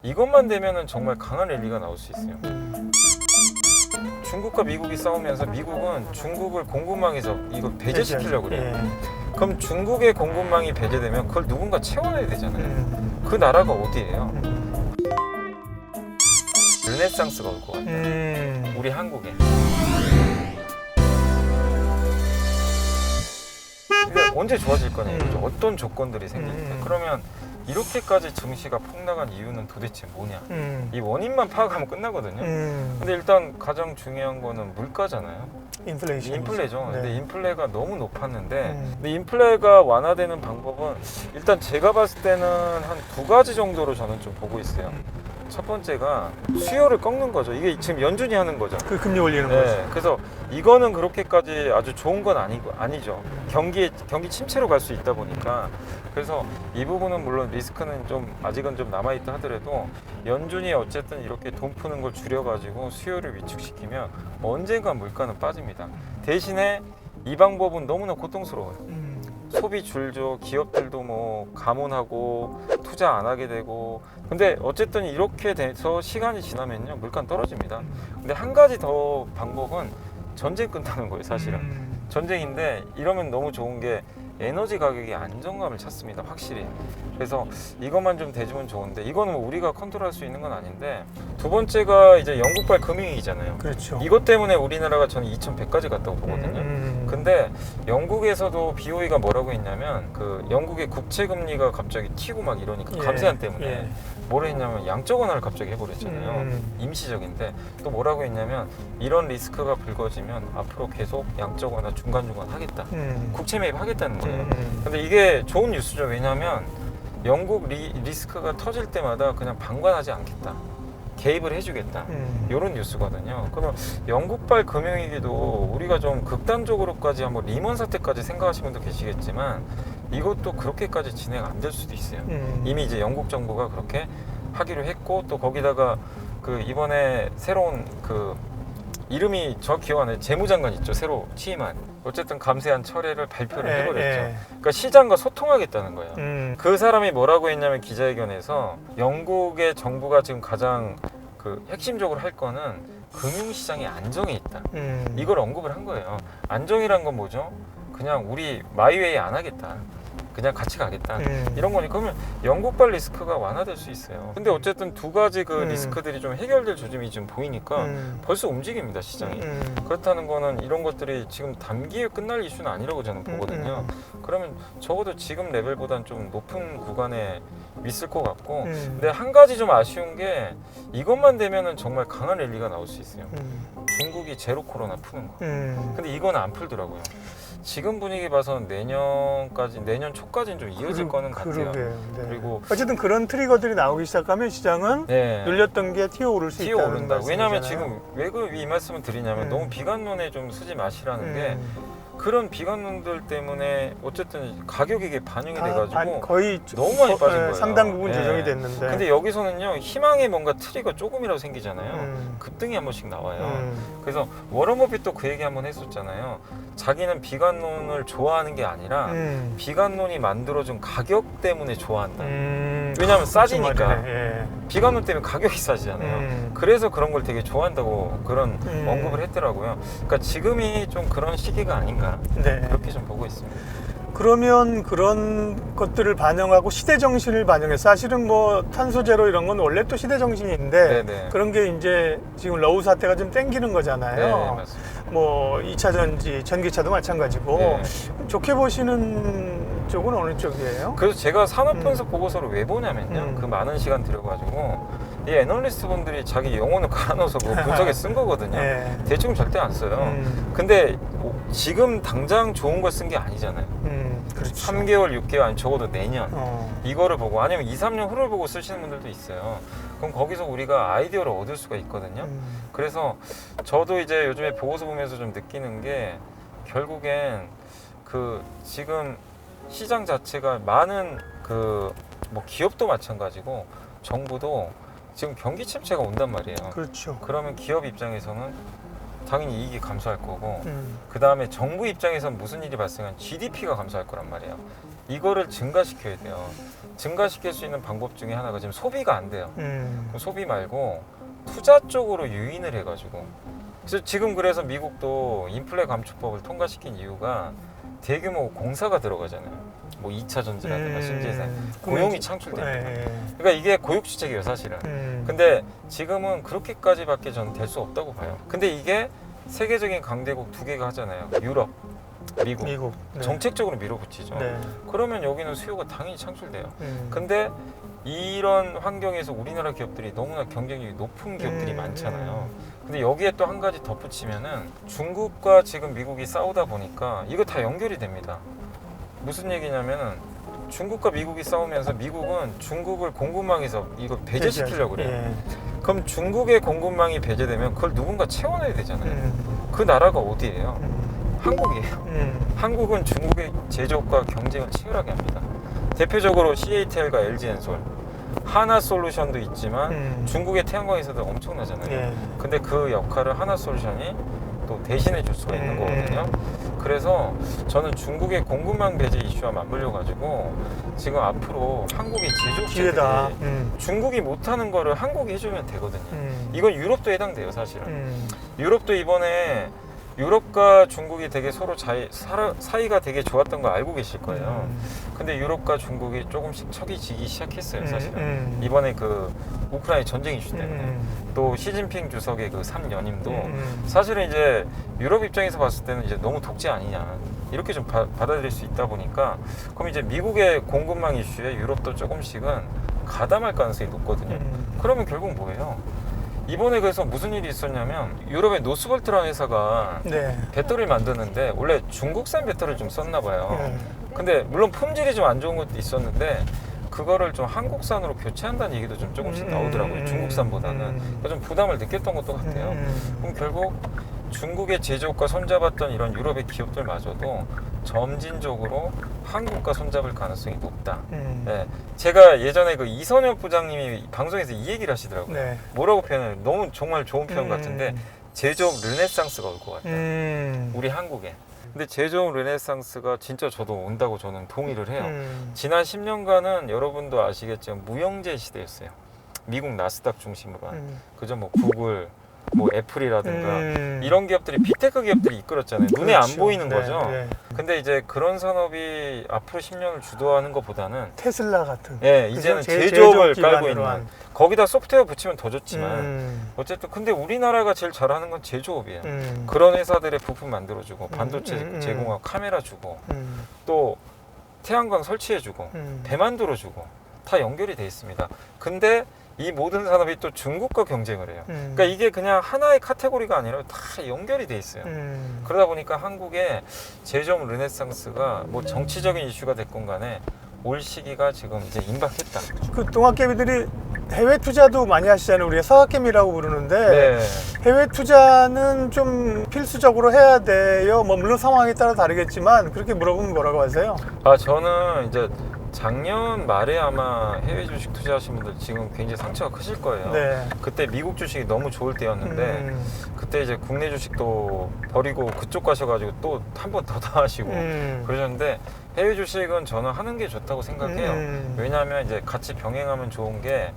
이것만 되면은 정말 강한 랠리가 나올 수 있어요. 중국과 미국이 싸우면서 미국은 중국을 공급망에서 이거 배제시키려고 그래요. 그럼 중국의 공급망이 배제되면 그걸 누군가 채워내야 되잖아요. 그 나라가 어디예요? 르네상스가 올 것 같아요. 우리 한국에. 이게 언제 좋아질 거냐 이거죠. 어떤 조건들이 생길 때. 그러면 이렇게까지 증시가 폭락한 이유는 도대체 뭐냐. 이 원인만 파악하면 끝나거든요. 근데 일단 가장 중요한 거는 물가잖아요. 인플레죠. 네. 근데 인플레가 너무 높았는데 근데 인플레가 완화되는 방법은 일단 제가 봤을 때는 한 두 가지 정도로 저는 좀 보고 있어요. 첫 번째가 수요를 꺾는 거죠. 이게 지금 연준이 하는 거죠. 그 금리 올리는 네, 거죠. 그래서 이거는 그렇게까지 아주 좋은 건 아니죠. 경기 침체로 갈 수 있다 보니까. 그래서 이 부분은 물론 리스크는 좀 아직은 좀 남아있다 하더라도 연준이 어쨌든 이렇게 돈 푸는 걸 줄여가지고 수요를 위축시키면 언젠가 물가는 빠집니다. 대신에 이 방법은 너무나 고통스러워요. 소비 줄죠. 기업들도 뭐 감원하고 투자 안 하게 되고. 근데 어쨌든 이렇게 돼서 시간이 지나면요 물가는 떨어집니다. 근데 한 가지 더 방법은 전쟁 끝나는 거예요. 사실은 전쟁인데 이러면 너무 좋은 게 에너지 가격이 안정감을 찾습니다. 확실히. 그래서 이것만 좀 돼주면 좋은데 이거는 뭐 우리가 컨트롤할 수 있는 건 아닌데 두 번째가 이제 영국발 금융위기잖아요. 그렇죠. 이것 때문에 우리나라가 저는 2100까지 갔다고 보거든요. 근데 영국에서도 BOE가 뭐라고 했냐면 그 영국의 국채 금리가 갑자기 튀고 막 이러니까 감세안 때문에 뭐라 했냐면 양적 완화를 갑자기 해버렸잖아요. 임시적인데 또 뭐라고 했냐면 이런 리스크가 불거지면 앞으로 계속 양적 완화 중간중간 하겠다. 국채 매입 하겠다는 거예요. 근데 이게 좋은 뉴스죠. 왜냐하면 영국 리스크가 터질 때마다 그냥 방관하지 않겠다. 개입을 해주겠다. 이런 뉴스거든요. 그러면 영국발 금융위기도 우리가 좀 극단적으로까지 한번 리먼 사태까지 생각하시는 분도 계시겠지만 이것도 그렇게까지 진행 안 될 수도 있어요. 이미 이제 영국 정부가 그렇게 하기로 했고 또 거기다가 그 이번에 새로운 그 이름이 저 기억 안 나요. 재무장관 있죠. 새로 취임한. 어쨌든 감세한 철회를 발표를 해버렸죠. 그러니까 시장과 소통하겠다는 거예요. 그 사람이 뭐라고 했냐면 기자회견에서 영국의 정부가 지금 가장 그 핵심적으로 할 거는 금융시장의 안정에 있다. 이걸 언급을 한 거예요. 안정이란 건 뭐죠? 그냥 우리 마이웨이 안 하겠다. 그냥 같이 가겠다. 이런 거니까 그러면 영국발 리스크가 완화될 수 있어요. 근데 어쨌든 두 가지 그 리스크들이 좀 해결될 조짐이 좀 보이니까 벌써 움직입니다, 시장이. 그렇다는 거는 이런 것들이 지금 단기에 끝날 이슈는 아니라고 저는 보거든요. 그러면 적어도 지금 레벨보다는 좀 높은 구간에 있을 것 같고 근데 한 가지 좀 아쉬운 게 이것만 되면은 정말 강한 랠리가 나올 수 있어요. 중국이 제로 코로나 푸는 거. 근데 이건 안 풀더라고요. 지금 분위기 봐서는 내년 초까지는 좀 이어질 거는 같아요. 네. 그리고 어쨌든 그런 트리거들이 나오기 시작하면 시장은 눌렸던 게 튀어오를 수 있다는 튀어오른다. 말씀이잖아요. 왜냐하면 지금 왜 이 말씀을 드리냐면 너무 비관론에 좀 쓰지 마시라는 게 그런 비관론들 때문에 어쨌든 가격이 이게 반영이 돼가지고 거의 너무 많이 빠진 거예요. 상당 부분 조정이 됐는데. 근데 여기서는요 희망의 뭔가 트리가 조금이라도 생기잖아요. 급등이 한 번씩 나와요. 그래서 워런 버핏도 그 얘기 한번 했었잖아요. 자기는 비관론을 좋아하는 게 아니라 비관론이 만들어준 가격 때문에 좋아한다. 왜냐하면 싸지니까. 비관론 때문에 가격이 싸지잖아요. 그래서 그런 걸 되게 좋아한다고 그런 언급을 했더라고요. 그러니까 지금이 좀 그런 시기가 아닌가 그렇게 좀 보고 있습니다. 그러면 그런 것들을 반영하고 시대 정신을 반영해서 사실은 뭐 탄소 제로 이런 건 원래 또 시대 정신인데 그런 게 이제 지금 러우 사태가 좀 땡기는 거잖아요. 맞습니다. 뭐 2차 전지, 전기차도 마찬가지고 좋게 보시는 쪽은 어느 쪽이에요? 그래서 제가 산업 분석 보고서를 왜 보냐면요. 그 많은 시간 들여가지고 이 애널리스트 분들이 자기 영혼을 갈아넣어서 그 분석에 쓴 거거든요. 대충 절대 안 써요. 근데 지금 당장 좋은 걸 쓴 게 아니잖아요. 그렇죠. 3개월, 6개월 아니 적어도 내년 이거를 보고 아니면 2, 3년 후를 보고 쓰시는 분들도 있어요. 그럼 거기서 우리가 아이디어를 얻을 수가 있거든요. 그래서 저도 이제 요즘에 보고서 보면서 좀 느끼는 게 결국엔 그 지금 시장 자체가 많은 그 뭐 기업도 마찬가지고 정부도 지금 경기 침체가 온단 말이에요. 그렇죠. 그러면 기업 입장에서는 당연히 이익이 감소할 거고 그 다음에 정부 입장에서는 무슨 일이 발생한 GDP가 감소할 거란 말이에요. 이거를 증가시켜야 돼요. 증가시킬 수 있는 방법 중에 하나가 지금 소비가 안 돼요. 그럼 소비 말고 투자 쪽으로 유인을 해가지고 그래서 미국도 인플레 감축법을 통과시킨 이유가 대규모 공사가 들어가잖아요. 뭐 2차 전지라든가 신재생 고용이 창출됩니다. 그러니까 이게 고육주책이에요 사실은. 근데 지금은 그렇게까지밖에 저는 될 수 없다고 봐요. 근데 이게 세계적인 강대국 두 개가 하잖아요. 유럽, 미국. 네. 정책적으로 밀어붙이죠. 네. 그러면 여기는 수요가 당연히 창출돼요. 근데 이런 환경에서 우리나라 기업들이 너무나 경쟁력이 높은 기업들이 많잖아요. 근데 여기에 또 한 가지 덧붙이면은 중국과 지금 미국이 싸우다 보니까 이거 다 연결이 됩니다. 무슨 얘기냐면은 중국과 미국이 싸우면서 미국은 중국을 공급망에서 이거 배제시키려고 그래요. 그럼 중국의 공급망이 배제되면 그걸 누군가 채워내야 되잖아요. 그 나라가 어디예요? 한국이에요. 한국은 중국의 제조업과 경쟁을 치열하게 합니다. 대표적으로 CATL과 LG엔솔, 하나솔루션도 있지만 중국의 태양광에서도 엄청나잖아요. 근데 그 역할을 하나솔루션이 또 대신해 줄 수가 있는 거거든요. 그래서 저는 중국의 공급망 배제 이슈와 맞물려 가지고 지금 앞으로 한국의 제조업체들이 중국이 못하는 거를 한국이 해주면 되거든요. 이건 유럽도 해당돼요 사실은. 유럽도 이번에 유럽과 중국이 되게 서로 사이가 되게 좋았던 거 알고 계실 거예요. 근데 유럽과 중국이 조금씩 척이 지기 시작했어요 사실은. 이번에 그 우크라이나 전쟁 이슈 때문에 또 시진핑 주석의 그 3연임도 사실은 이제 유럽 입장에서 봤을 때는 이제 너무 독재 아니냐 이렇게 좀 받아들일 수 있다 보니까 그럼 이제 미국의 공급망 이슈에 유럽도 조금씩은 가담할 가능성이 높거든요. 그러면 결국 뭐예요? 이번에 그래서 무슨 일이 있었냐면 유럽의 노스볼트라는 회사가 배터리를 만드는데 원래 중국산 배터리를 좀 썼나 봐요. 근데 물론 품질이 좀 안 좋은 것도 있었는데 그거를 좀 한국산으로 교체한다는 얘기도 좀 조금씩 나오더라고요. 중국산보다는. 그래서 좀 부담을 느꼈던 것도 같아요. 그럼 결국 중국의 제조업과 손잡았던 이런 유럽의 기업들마저도 점진적으로 한국과 손잡을 가능성이 높다. 네. 제가 예전에 그 이선엽 부장님이 방송에서 이 얘기를 하시더라고요. 뭐라고 표현해요? 너무 정말 좋은 표현 같은데 제조업 르네상스가 올 것 같다. 우리 한국에. 근데 제조업 르네상스가 진짜 저도 온다고 저는 동의를 해요. 지난 10년간은 여러분도 아시겠지만 무형제 시대였어요. 미국 나스닥 중심으로 한. 그죠? 뭐 구글, 뭐 애플이라든가 이런 기업들이 빅테크 기업들이 이끌었잖아요. 눈에 안 보이는 거죠. 근데 이제 그런 산업이 앞으로 10년을 주도하는 것보다는 테슬라 같은. 이제는 제조업을 깔고 있는. 거기다 소프트웨어 붙이면 더 좋지만 어쨌든 근데 우리나라가 제일 잘하는 건 제조업이에요. 그런 회사들의 부품 만들어주고 반도체 제공하고 카메라 주고 또 태양광 설치해주고 배 만들어주고 다 연결이 돼 있습니다. 근데 이 모든 산업이 또 중국과 경쟁을 해요. 그러니까 이게 그냥 하나의 카테고리가 아니라 다 연결이 돼 있어요. 그러다 보니까 한국의 제조업 르네상스가 뭐 정치적인 이슈가 됐건 간에 올 시기가 지금 이제 임박했다. 그 동학개미들이 해외 투자도 많이 하시잖아요. 우리가 서학개미라고 부르는데 해외 투자는 좀 필수적으로 해야 돼요. 뭐 물론 상황에 따라 다르겠지만 그렇게 물어보면 뭐라고 하세요? 저는 이제 작년 말에 아마 해외 주식 투자하신 분들 지금 굉장히 상처가 크실 거예요. 그때 미국 주식이 너무 좋을 때였는데 그때 이제 국내 주식도 버리고 그쪽 가셔가지고 또 한 번 더 하시고 그러셨는데 해외 주식은 저는 하는 게 좋다고 생각해요. 왜냐하면 이제 같이 병행하면 좋은 게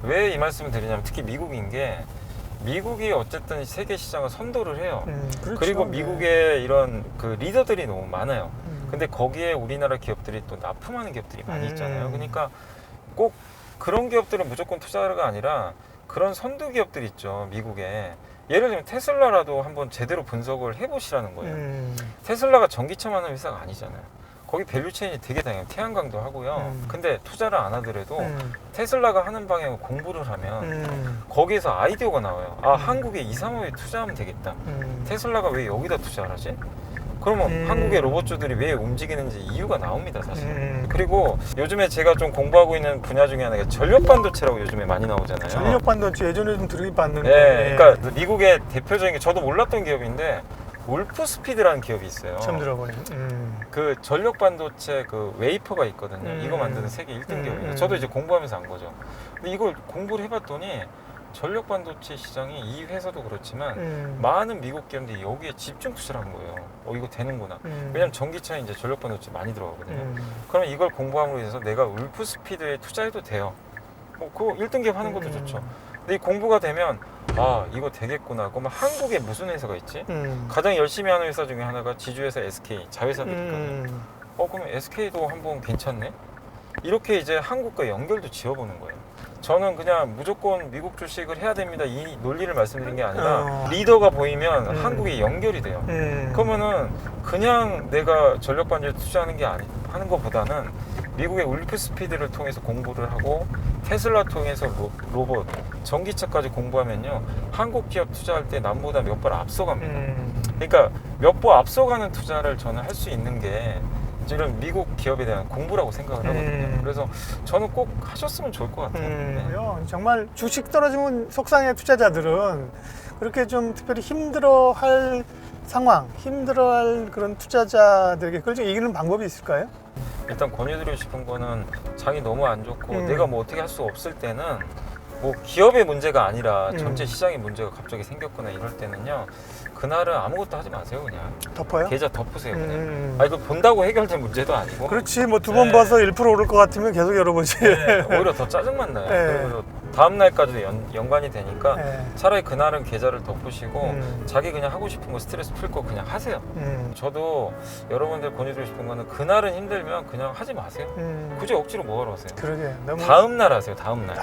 왜 이 말씀을 드리냐면 특히 미국인 게 미국이 어쨌든 세계 시장을 선도를 해요. 그렇죠. 그리고 미국의 이런 그 리더들이 너무 많아요. 근데 거기에 우리나라 기업들이 또 납품하는 기업들이 많이 있잖아요. 그러니까 꼭 그런 기업들은 무조건 투자가 아니라 그런 선두 기업들이 있죠. 미국에. 예를 들면 테슬라라도 한번 제대로 분석을 해보시라는 거예요. 테슬라가 전기차만 하는 회사가 아니잖아요. 거기 밸류체인이 되게 다양해요. 태양광도 하고요. 근데 투자를 안 하더라도 테슬라가 하는 방향을 공부를 하면 거기에서 아이디어가 나와요. 한국에 이 산업에 투자하면 되겠다. 테슬라가 왜 여기다 투자를 하지? 그러면 한국의 로봇주들이 왜 움직이는지 이유가 나옵니다 사실. 그리고 요즘에 제가 좀 공부하고 있는 분야 중에 하나가 전력반도체라고 요즘에 많이 나오잖아요. 전력반도체 예전에 좀 들으긴 봤는데 그러니까 미국의 대표적인 게 저도 몰랐던 기업인데 울프스피드라는 기업이 있어요. 처음 들어보네. 그 전력반도체 그 웨이퍼가 있거든요. 이거 만드는 세계 1등 기업이에요. 저도 이제 공부하면서 안 거죠. 근데 이걸 공부를 해봤더니 전력 반도체 시장이 이 회사도 그렇지만 많은 미국 기업들이 여기에 집중 투자를 한 거예요. 이거 되는구나. 왜냐면 전기차에 이제 전력 반도체 많이 들어가거든요. 그러면 이걸 공부함으로 인해서 내가 울프 스피드에 투자해도 돼요. 그거 1등 기업 하는 것도 좋죠. 근데 이 공부가 되면 아 이거 되겠구나. 그러면 한국에 무슨 회사가 있지? 가장 열심히 하는 회사 중에 하나가 지주회사 SK 자회사들이 있거든요. 그러면 SK도 한번 괜찮네? 이렇게 이제 한국과 연결도 지어보는 거예요. 저는 그냥 무조건 미국 주식을 해야 됩니다. 이 논리를 말씀드린 게 아니라 리더가 보이면 한국에 연결이 돼요. 그러면은 그냥 내가 전력 반도체 투자하는 게 하는 것보다는 미국의 울프 스피드를 통해서 공부를 하고 테슬라 통해서 로봇, 전기차까지 공부하면요 한국 기업 투자할 때 남보다 몇 발 앞서갑니다. 그러니까 몇 번 앞서가는 투자를 저는 할 수 있는 게 이런 미국 기업에 대한 공부라고 생각을 하거든요. 그래서 저는 꼭 하셨으면 좋을 것 같아요. 네. 정말 주식 떨어지면 속상해. 투자자들은 그렇게 좀 특별히 힘들어할 상황, 힘들어할 그런 투자자들에게 그걸 좀 이기는 방법이 있을까요? 일단 권유드리고 싶은 거는 장이 너무 안 좋고 내가 뭐 어떻게 할 수 없을 때는 뭐 기업의 문제가 아니라 전체 시장의 문제가 갑자기 생겼거나 이럴 때는요 그날은 아무것도 하지 마세요. 그냥 덮어요? 계좌 덮으세요. 그냥. 이거 본다고 해결될 문제도 아니고. 그렇지. 뭐 두 번 봐서 1% 오를 것 같으면 계속 열어보지. 오히려 더 짜증만 나요. 그래서 다음 날까지도 연관이 되니까 차라리 그날은 계좌를 덮으시고 자기 그냥 하고 싶은 거 스트레스 풀 거 그냥 하세요. 저도 여러분들 권유드리고 싶은 거는 그날은 힘들면 그냥 하지 마세요. 굳이 억지로 뭐하러 하세요. 그러게. 다음 날 하세요. 다음 날.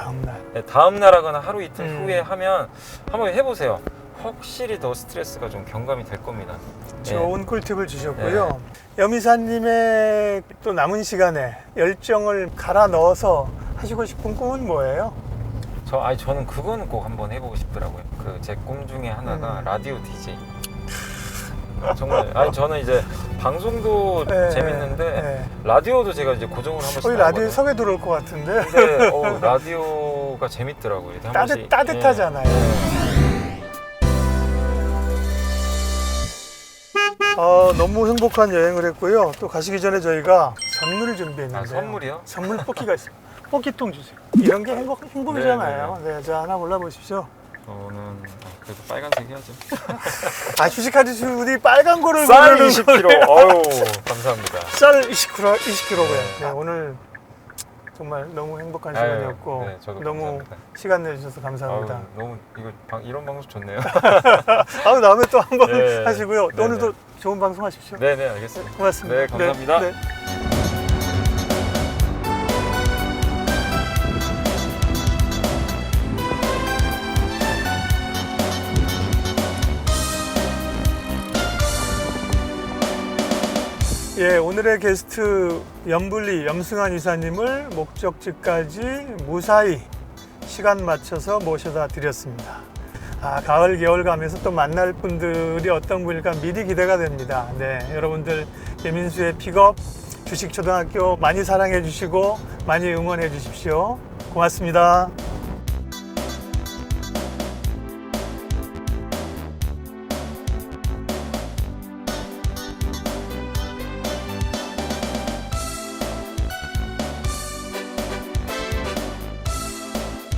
다음 날 하거나 하루 이틀 후에 하면 한번 해보세요. 확실히 더 스트레스가 좀 경감이 될 겁니다. 좋은 꿀팁을 주셨고요. 염이사님의 또 남은 시간에 열정을 갈아 넣어서 하시고 싶은 꿈은 뭐예요? 저는 그거는 꼭 한번 해보고 싶더라고요. 그 제 꿈 중에 하나가 라디오 DJ. 정말 저는 이제 방송도 재밌는데 라디오도 제가 이제 고정을 한 번씩 거의 라디오 섭외 들어올 것 같은데. 근데 라디오가 재밌더라고요. 따뜻하잖아요. 너무 행복한 여행을 했고요. 또 가시기 전에 저희가 선물을 준비했는데. 선물이요? 선물 뽑기가 있어요. 뽑기통 주세요. 이런 게 행복이잖아요. 네, 자 하나 골라보십시오. 저는 그래도 빨간색 해야죠. 주식하시는 빨간 거를 쌀 20kg. 어유 감사합니다. 쌀 20kg. 네, 오늘 정말 너무 행복한 시간이었고 너무 감사합니다. 시간 내주셔서 감사합니다. 너무 이런 방송 좋네요. 다음에 또 한번 하시고요. 오늘도 좋은 방송 하십시오. 네네 알겠습니다. 고맙습니다. 네 감사합니다. 오늘의 게스트 염블리 염승환 이사님을 목적지까지 무사히 시간 맞춰서 모셔다 드렸습니다. 가을 겨울 가면서 또 만날 분들이 어떤 분일까 미리 기대가 됩니다. 네, 여러분들 예민수의 픽업 주식초등학교 많이 사랑해 주시고 많이 응원해 주십시오. 고맙습니다.